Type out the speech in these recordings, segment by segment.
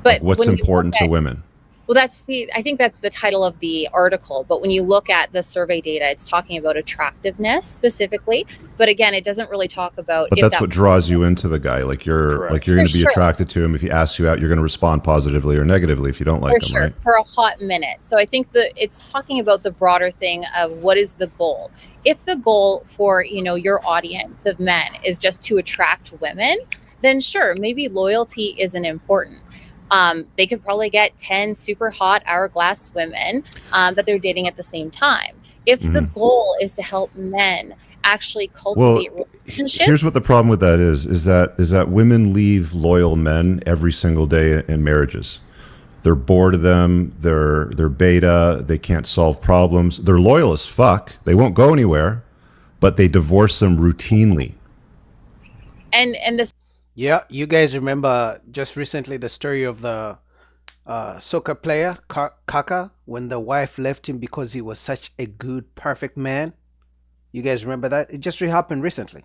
Like, But what's when you look important to at, women? well, I think that's the title of the article. But when you look at the survey data, it's talking about attractiveness specifically. But again, it doesn't really talk about But if that's that, what draws you into the guy. Like you're Correct. going for to be sure, attracted to him. If he asks you out, you're going to respond positively or negatively if you don't for like him, sure, right? for a hot minute. So I think that it's talking about the broader thing of what is the goal. If the goal for, your audience of men is just to attract women, then sure, maybe loyalty isn't important. They could probably get 10 super hot hourglass women that they're dating at the same time. If the Hmm. goal is to help men actually Well, cultivate here's what relationships, the problem with that is that women leave loyal men every single day in marriages. They're bored of them. They're beta. They can't solve problems. They're loyal as fuck. They won't go anywhere, but they divorce them routinely. and this Yeah, you guys remember just recently the story of the soccer player Kaka when the wife left him because he was such a good, perfect man. You guys remember that? It just happened recently,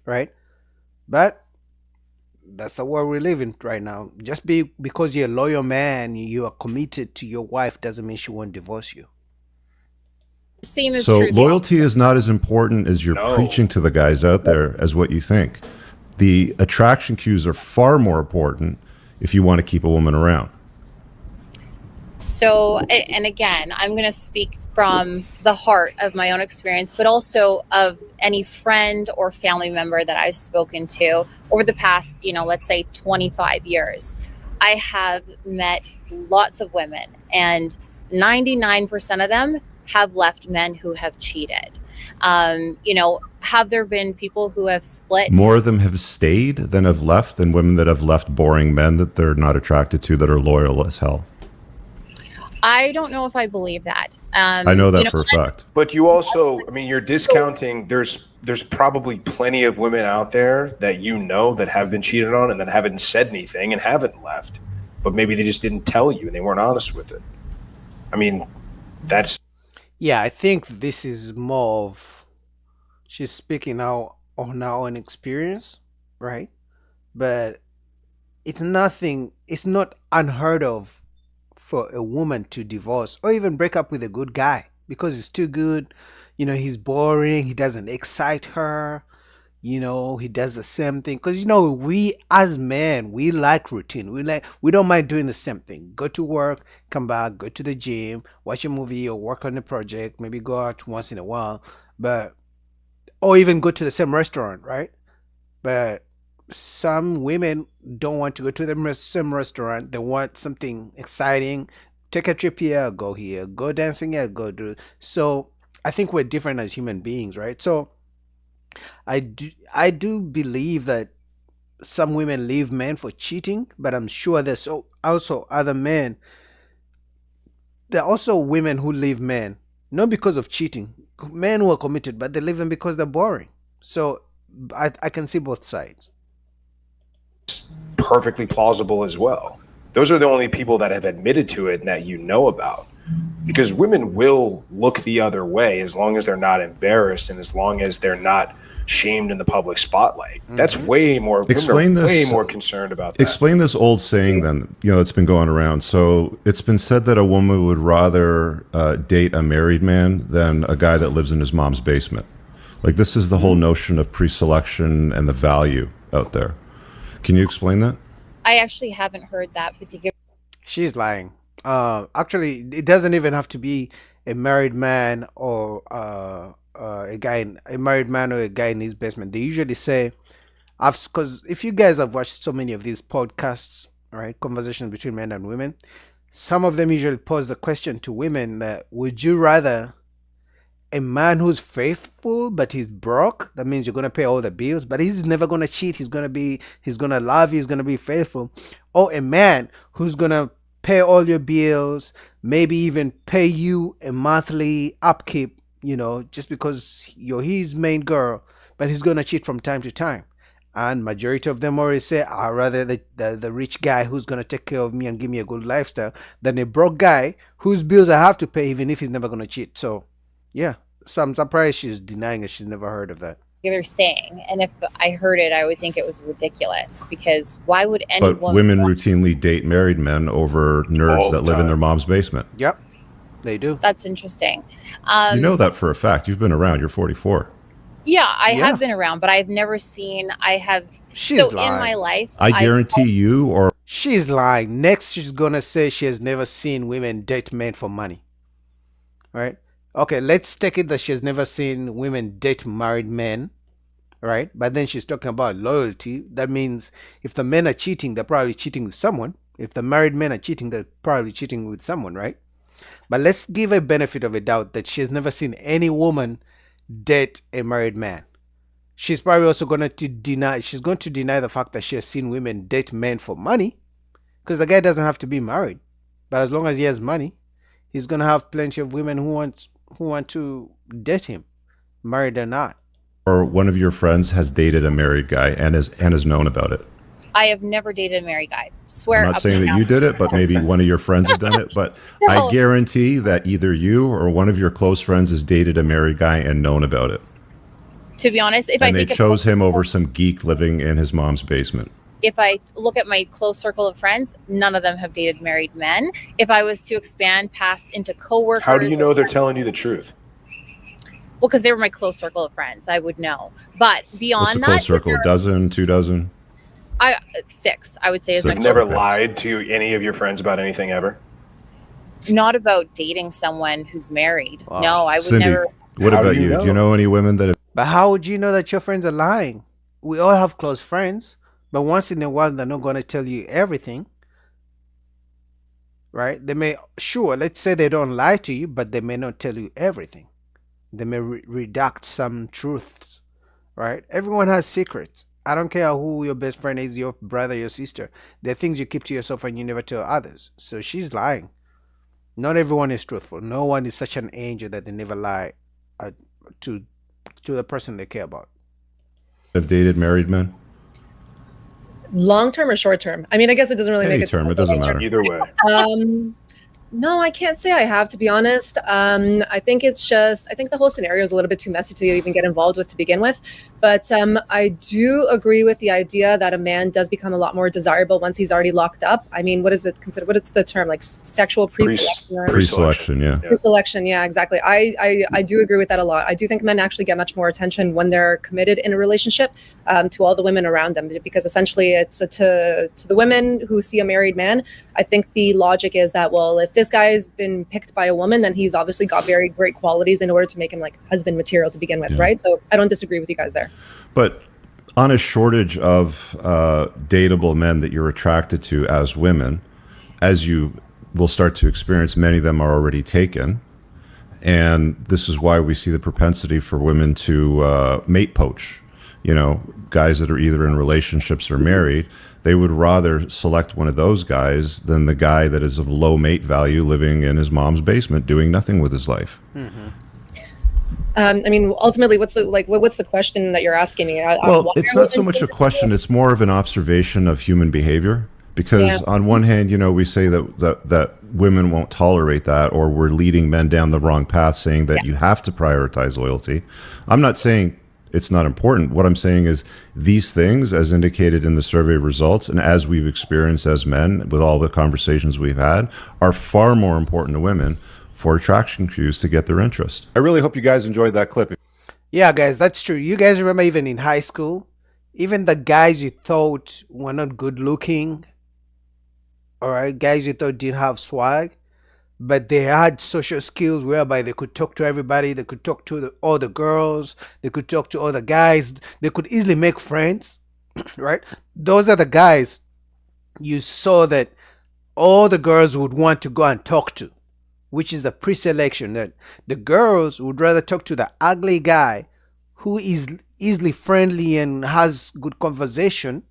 right? But that's the world we live in right now. Just because you're a loyal man, you are committed to your wife, doesn't mean she won't divorce you. same is So true the loyalty is not as important as you're No. preaching to the guys out there as what you think. The attraction cues are far more important if you want to keep a woman around. So, and again, I'm going to speak from the heart of my own experience, but also of any friend or family member that I've spoken to over the past, let's say 25 years. I have met lots of women, and 99% of them have left men who have cheated. Have there been people who have split? More of them have stayed than have left than women that have left boring men that they're not attracted to that are loyal as hell. I don't know if I believe that. I know that for a fact. But you also, I mean, you're discounting. There's probably plenty of women out there that that have been cheated on and that haven't said anything and haven't left, but maybe they just didn't tell you and they weren't honest with it. I mean, that's Yeah, I think this is more of she's speaking now on her own experience, right? But it's not unheard of for a woman to divorce or even break up with a good guy because he's too good. He's boring, he doesn't excite her, he does the same thing. Because, we as men, we like routine. We don't mind doing the same thing. Go to work, come back, go to the gym, watch a movie or work on a project, maybe go out once in a while, but or even go to the same restaurant, right? But some women don't want to go to the same restaurant. They want something exciting. Take a trip here, go dancing here, go do. So I think we're different as human beings, right? So I do believe that some women leave men for cheating, but I'm sure there's also other men. There are also women who leave men not because of cheating. Men who are committed, but they leave them because they're boring. So I can see both sides. perfectly plausible as well. Those are the only people that have admitted to it and that about. Because women will look the other way as long as they're not embarrassed and as long as they're not shamed in the public spotlight. That's way more. Explain women are way this. more concerned about that. Explain this old saying then, it's been going around. So it's been said that a woman would rather date a married man than a guy that lives in his mom's basement. Like, this is the whole notion of pre-selection and the value out there. Can you explain that? I actually haven't heard that particular. She's lying. Actually, it doesn't even have to be a married man or a married man or a guy in his basement. They usually say, because if you guys have watched so many of these podcasts, right, conversations between men and women, some of them usually pose the question to women that would you rather a man who's faithful but he's broke? That means you're gonna pay all the bills, but he's never gonna cheat. He's gonna love you. He's gonna be faithful. Or a man who's gonna pay all your bills, maybe even pay you a monthly upkeep. Just because you're his main girl, but he's gonna cheat from time to time. And majority of them always say, "I rather the rich guy who's gonna take care of me and give me a good lifestyle than a broke guy whose bills I have to pay, even if he's never gonna cheat." So, yeah. So I'm surprised she's denying it. She's never heard of that. they're saying, and if I heard it, I would think it was ridiculous because why would any But woman women routinely date married men over nerds All the that live in their time. mom's basement. Yep, they do. That's interesting. You know that for a fact. You've been around. You're 44. Yeah, I Yeah. have been around, but I've never seen. I have. She's so lying. in my life, I guarantee you, or She's lying. Next, she's gonna say she has never seen women date men for money. Right? Okay, let's take it that she has never seen women date married men. Right? But then she's talking about loyalty. That means if the men are cheating, they're probably cheating with someone. If the married men are cheating, they're probably cheating with someone, right? But let's give a benefit of a doubt that she has never seen any woman date a married man. She's probably also going to deny. She's going to deny the fact that she has seen women date men for money, because the guy doesn't have to be married. But as long as he has money, he's going to have plenty of women who want to date him, married or not. one of your friends has dated a married guy and has known about it. I have never dated a married guy. Swear. I'm not up saying and that down. you did it, but maybe one of your friends has done it. But No. I guarantee that either you or one of your close friends has dated a married guy and known about it. To be honest, if And I they think chose him over some geek living in his mom's basement. if I look at my close circle of friends, none of them have dated married men. If I was to expand past into coworkers, How do you know they're telling you the truth? Well, because they were my close circle of friends, I would know. But What's beyond the that, close is circle? there- A dozen, 2 dozen? six, I would say, is So my You've Like never close. lied to any of your friends about anything ever? Not about dating someone who's married. Wow. No, I would Cindy, never. what How about do you you? Do you know? know any women that have But how would you know that your friends are lying? We all have close friends, but once in a while they're not going to tell you everything. Right? They may, sure, let's say they don't lie to you, but they may not tell you everything. They may redact some truths. Right? Everyone has secrets. I don't care who your best friend is, your brother, your sister. There are things you keep to yourself and you never tell others. So she's lying. Not everyone is truthful. No one is such an angel that they never lie uh, to the person they care about. dated married men? Long term or short term? I mean, I guess it doesn't really Any make a term, it doesn't matter. Either way. No, I can't say I have, to be honest. I think the whole scenario is a little bit too messy to even get involved with to begin with. But I do agree with the idea that a man does become a lot more desirable once he's already locked up. I mean, what is it considered? What is the term? Like sexual pre-selection? or- Pre-selection, yeah. Pre-selection, yeah, exactly. I do agree with that a lot. I do think men actually get much more attention when they're committed in a relationship to all the women around them, because essentially it's to the women who see a married man. I think the logic is that, well, if this guy's been picked by a woman, then he's obviously got very great qualities in order to make him like husband material to begin with, Yeah. right? So I don't disagree with you guys there. But on a shortage of dateable men that you're attracted to as women, as you will start to experience, many of them are already taken. And this is why we see the propensity for women to mate poach. You know, guys that are either in relationships or married, they would rather select one of those guys than the guy that is of low mate value living in his mom's basement doing nothing with his life. I mean, ultimately, what's the question that you're asking me? Well, Why it's are not so women much a doing question; it's more of an observation of human behavior. Because Yeah. on one hand, you know, we say that women won't tolerate that, or we're leading men down the wrong path, saying that you have to prioritize loyalty. I'm not saying it's not important. What I'm saying is these things, as indicated in the survey results, and as we've experienced as men with all the conversations we've had, are far more important to women for attraction cues to get their interest. I really hope you guys enjoyed that clip. Yeah, guys, that's true. You guys remember even in high school, even the guys you thought were not good looking, all right, guys you thought didn't have swag, but they had social skills whereby they could talk to everybody, they could talk to all the girls, they could talk to all the guys, they could easily make friends, right? Those are the guys you saw that all the girls would want to go and talk to, which is the pre-selection, that the girls would rather talk to the ugly guy who is easily friendly and has good conversation,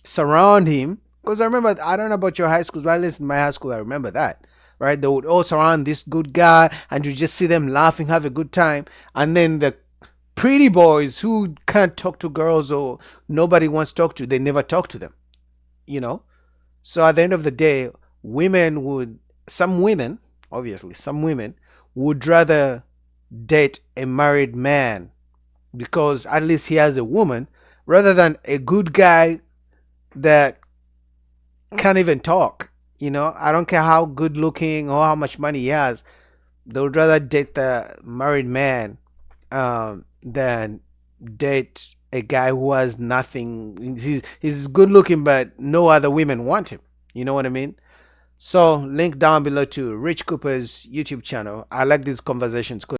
surround him. Because I remember, I don't know about your high schools, but at least in my high school, I remember that, right? They would all surround this good guy and you just see them laughing, have a good time. And then the pretty boys who can't talk to girls or nobody wants to talk to, they never talk to them, you know? So at the end of the day, some women would rather date a married man because at least he has a woman, rather than a good guy that can't even talk. I don't care how good looking or how much money he has. They would rather date the married man than date a guy who has nothing. He's good looking, but no other women want him. You know what I mean? So, link down below to Rich Cooper's YouTube channel. I like these conversations.